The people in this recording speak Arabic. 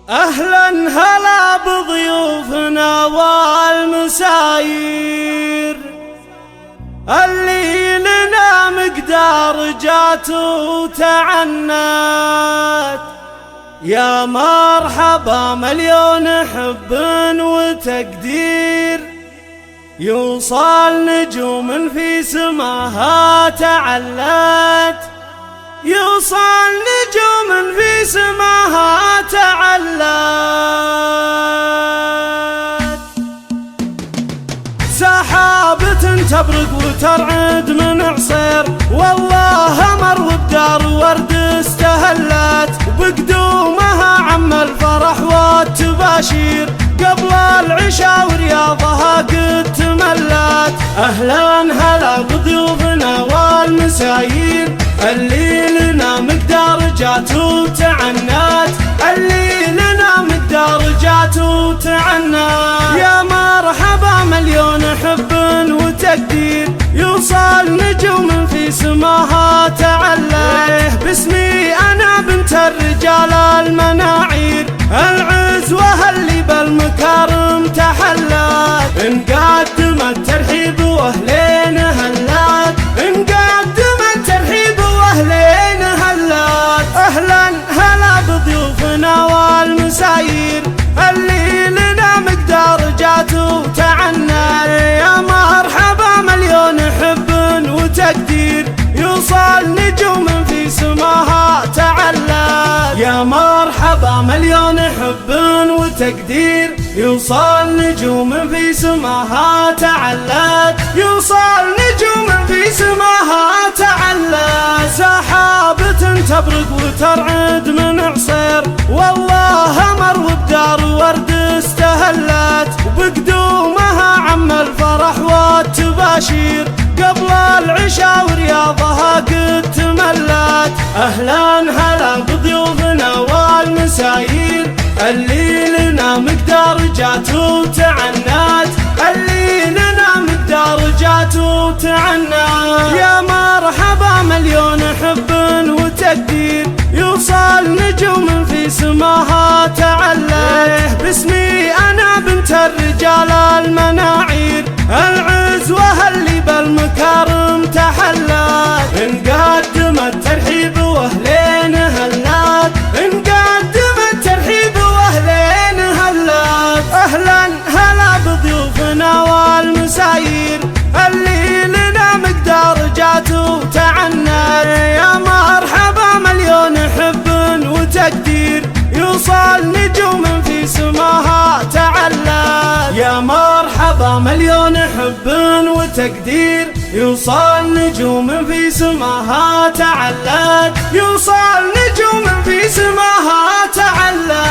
أهلا هلا بضيوفنا والمساير اللي لنا مقدار جات وتعنت. يا مرحبا مليون حب وتقدير، يوصل نجوم في سماها تعلت، يوصل نجوم في سماها تعلت. سحابة تبرق وترعد من عصير، والله امر وبدار ورد استهلت، وبقدومها عم الفرح والتباشير، قبل العشاء ورياضها قد تملت. اهلا هلا بضيوفنا والمساير اللي لنا مقدار جات وتعنت، اللي لنا مقدار جات وتعنت. يا مرحبا مليون حب وتقدير، يوصل نجوم في سماها تعلت. باسمي انا بنت الرجال المناعير، العزوة اللي بالمكارم تحلت، نقدم الترحيب واهلين هلات، نقدم الترحيب واهلين هلات. اهلا هلا بضيوفنا والمساير اللي لنا مقدار جات وتعنت. يا مرحبا مليون حب وتقدير، يوصل نجوم في سماها تعلت. يا مرحبا مليون حب وتقدير، يوصل نجوم في سماها تعلت، يوصل نجوم في سماها تعلت. سحابة تبرق وترعد من عصير، والله امر وبدار ورد استهلت، وبقدومها عم الفرح والتباشير، قبل العشاء ورياضها قد تملت. اهلا هلا بضيوفنا والمساير اللي لنا مقدار جات وتعنت، اللي لنا مقدار جات وتعنت. يا مرحبا مليون حب وتقدير، يوصل نجوم في سماها تعلت. باسمي انا بنت الرجال المناعير، العزوة اللي بالمكارم تحلت، نقدم الترحيب واهلين هلات، نقدم الترحيب واهلين هلات. اهلا هلا بضيوفنا والمساير اللي لنا مقدار جات وتعنت. يا مرحبا مليون حب وتقدير، يوصل نجوم في سماها تعلت. يا مرحبا مليون حب وتقدير، يوصل نجوم في سماها تعلت، يوصل نجوم في سماها تعلت.